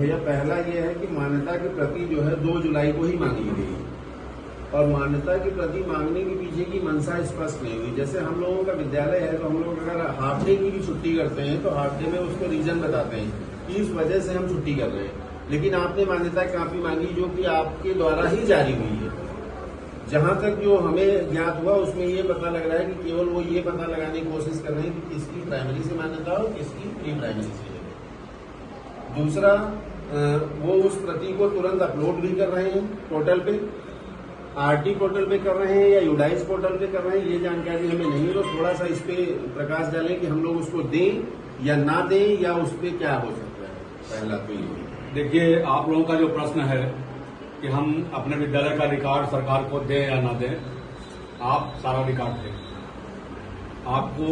भैया पहला ये है कि मान्यता की प्रति जो है 2 जुलाई को ही मांगी गई और मान्यता की प्रति मांगने के पीछे की मंशा स्पष्ट नहीं हुई। जैसे हम लोगों का विद्यालय है तो हम लोग अगर हाफ डे की भी छुट्टी करते हैं तो हाफ डे में उसको रीजन बताते हैं कि इस वजह से हम छुट्टी कर रहे हैं, लेकिन आपने मान्यता काफी मांगी जो कि आपके द्वारा ही जारी हुई है। जहां तक जो हमें ज्ञात हुआ उसमें ये पता लग रहा है कि केवल वो ये पता लगाने की कोशिश कर रहे हैं कि किसकी प्राइमरी से मान्यता हो, किसकी प्री प्राइमरी से। दूसरा, वो उस प्रति को तुरंत अपलोड भी कर रहे हैं पोर्टल पे, आरटी पोर्टल पे कर रहे हैं या यूडाइस पोर्टल पे कर रहे हैं, ये जानकारी हमें नहीं है। तो थोड़ा सा इस पे प्रकाश डालें कि हम लोग उसको दें या ना दें या उस पे क्या हो सकता है। पहला तो ये देखिए, आप लोगों का जो प्रश्न है कि हम अपने विद्यालय का रिकॉर्ड सरकार को दें या ना दें, आप सारा रिकॉर्ड दें। आपको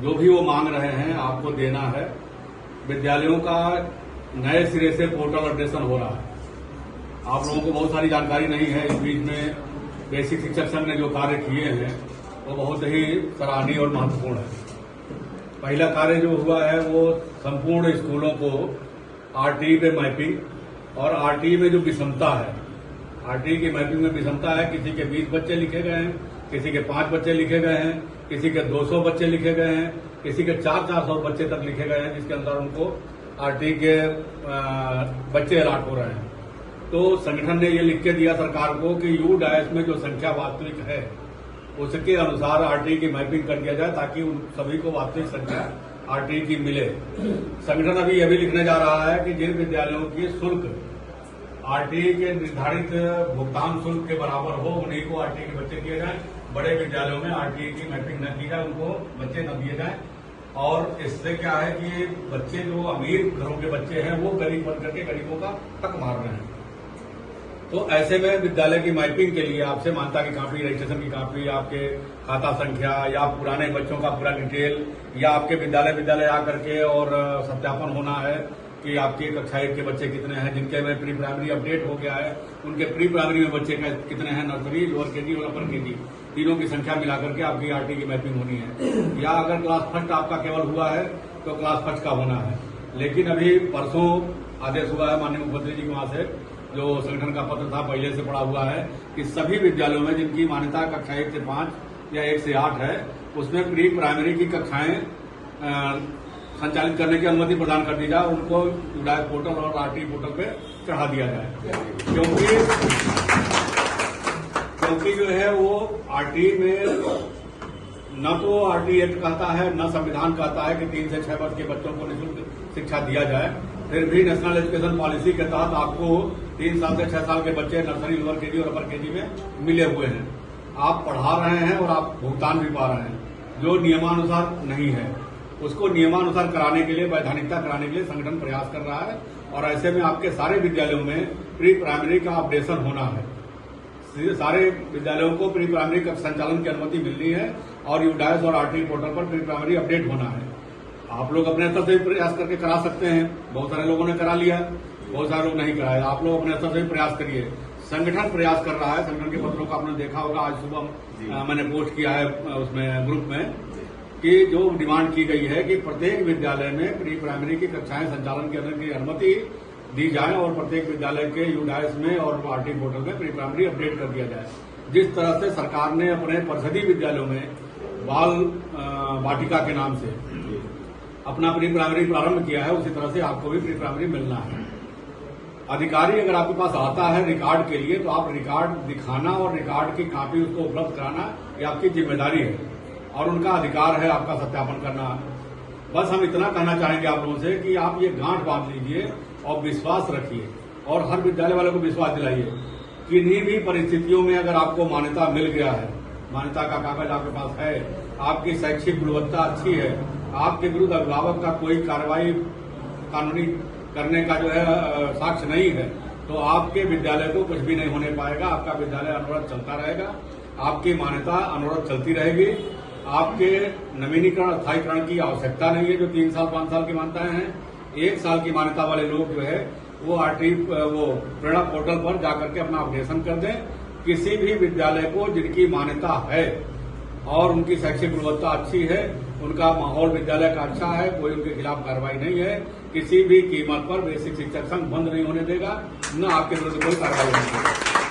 जो भी वो मांग रहे हैं आपको देना है। विद्यालयों का नए सिरे से पोर्टल अपडेशन हो रहा है। आप लोगों को बहुत सारी जानकारी नहीं है। इस बीच में बेसिक शिक्षक संघ ने जो कार्य किए हैं वो बहुत ही सराहनीय और महत्वपूर्ण है। पहला कार्य जो हुआ है वो संपूर्ण स्कूलों को आरटीई पे मैपिंग और आरटीई में जो विषमता है, आरटीई की मैपिंग में विषमता है, किसी के 20 बच्चे लिखे गए हैं, किसी के 5 बच्चे लिखे गए हैं, किसी के 200 बच्चे लिखे गए हैं, किसी के 400 बच्चे तक लिखे गए हैं, जिसके अंदर उनको आरटीई के बच्चे अलॉट हो रहे हैं। तो संगठन ने ये लिख के दिया सरकार को कि यूडाइस में जो संख्या वास्तविक है उसके अनुसार आरटीई की मैपिंग कर दिया जाए ताकि उन सभी को वास्तविक संख्या आरटीई की मिले। संगठन अभी यह भी लिखने जा रहा है कि जिन विद्यालयों की शुल्क आरटीई के निर्धारित भुगतान शुल्क के बराबर हो उन्हीं को आरटीई के बच्चे दिए जाए। बड़े विद्यालयों में आरटीई की मैपिंग न की जाए, उनको बच्चे न दिए जाए। और इससे क्या है कि बच्चे जो अमीर घरों के बच्चे हैं वो गरीब बनकर के गरीबों का टक मार रहे हैं। तो ऐसे में विद्यालय की मैपिंग के लिए आपसे मान्यता की कॉपी, रजिस्ट्रेशन की कॉपी, आपके खाता संख्या या पुराने बच्चों का पूरा डिटेल या आपके विद्यालय आकर के और सत्यापन होना है कि आपके कक्षा 1 के बच्चे कितने हैं, जिनके में प्री प्राइमरी अपडेट हो गया है उनके प्री प्राइमरी में बच्चे कितने हैं, नर्सरी, लोअर केजी और अपर केजी तीनों की संख्या मिलाकर के आपकी आरटी की मैपिंग होनी है। या अगर क्लास फर्स्ट आपका केवल हुआ है तो क्लास फर्स्ट का होना है। लेकिन अभी परसों आदेश हुआ है माननीय मुख्यमंत्री जी के वहां से, जो संगठन का पत्र था पहले से पड़ा हुआ है कि सभी विद्यालयों में जिनकी मान्यता कक्षा 1 से 5 या 1 से 8 है उसमें प्री प्राइमरी की कक्षाएं संचालित करने की अनुमति प्रदान कर दी जाए, उनको यूडाइस पोर्टल और आरटी पोर्टल पे चढ़ा दिया जाए। क्योंकि जो है वो आरटी में न तो आरटी एक्ट कहता है न संविधान कहता है कि 3 से 6 वर्ष के बच्चों को निःशुल्क शिक्षा दिया जाए। फिर भी नेशनल एजुकेशन पॉलिसी के तहत आपको 3 साल से 6 साल के बच्चे नर्सरी, लोअर केजी और अपर केजी में मिले हुए हैं। आप पढ़ा रहे हैं और आप भुगतान भी पा रहे हैं, जो नियमानुसार नहीं है। उसको नियमानुसार कराने के लिए, वैधानिकता कराने के लिए संगठन प्रयास कर रहा है। और ऐसे में आपके सारे विद्यालयों में प्री प्राइमरी का अपडेशन होना है। सारे विद्यालयों को प्री प्राइमरी का संचालन की अनुमति मिलनी है और यूडाइस और आरटी पोर्टल पर प्री प्राइमरी अपडेट होना है। आप लोग अपने स्तर से भी प्रयास करके करा सकते हैं। बहुत सारे लोगों ने करा लिया, बहुत सारे लोग नहीं कराया। आप लोग अपने स्तर से भी प्रयास करिए। संगठन प्रयास कर रहा है। संगठन के पत्रों को आपने देखा होगा, आज सुबह मैंने पोस्ट किया है उसमें ग्रुप में कि जो डिमांड की गई है कि प्रत्येक विद्यालय में प्री प्राइमरी की कक्षाएं संचालन करने की अनुमति दी जाए और प्रत्येक विद्यालय के यूडाइस में और आरटी पोर्टल में प्री प्राइमरी अपडेट कर दिया जाए। जिस तरह से सरकार ने अपने परिषदीय विद्यालयों में बाल वाटिका के नाम से अपना प्री प्राइमरी प्रारंभ किया है, उसी तरह से आपको भी प्री प्राइमरी मिलना है। अधिकारी अगर आपके पास आता है रिकॉर्ड के लिए तो आप रिकॉर्ड दिखाना और रिकॉर्ड की कॉपी उसको उपलब्ध कराना ये आपकी जिम्मेदारी है और उनका अधिकार है आपका सत्यापन करना। बस हम इतना कहना चाहेंगे आप लोगों से कि आप ये गांठ बांध लीजिए और विश्वास रखिए और हर विद्यालय वालों को विश्वास दिलाइए। किन्हीं भी परिस्थितियों में अगर आपको मान्यता मिल गया है, मान्यता का कागज आपके पास है, आपकी शैक्षिक गुणवत्ता अच्छी है, आपके विरुद्ध अभिभावक का कोई कार्रवाई कानूनी करने का जो है साक्ष्य नहीं है, तो आपके विद्यालय को कुछ भी नहीं होने पाएगा। आपका विद्यालय अनवरत चलता रहेगा, आपकी मान्यता अनवरत चलती रहेगी। आपके नवीनीकरण, अस्थायीकरण की आवश्यकता नहीं है। जो 3 साल 5 साल की मान्यताएं हैं, 1 साल की मान्यता वाले लोग जो है वो प्रेरणा पोर्टल पर जाकर के अपना अपडेशन कर दें। किसी भी विद्यालय को जिनकी मान्यता है और उनकी शैक्षिक गुणवत्ता अच्छी है, उनका माहौल विद्यालय का अच्छा है, कोई उनके खिलाफ कार्रवाई नहीं है, किसी भी कीमत पर बेसिक शिक्षक संघ बंद नहीं होने देगा, न आपके विरुद्ध कोई कार्रवाई होने देगा।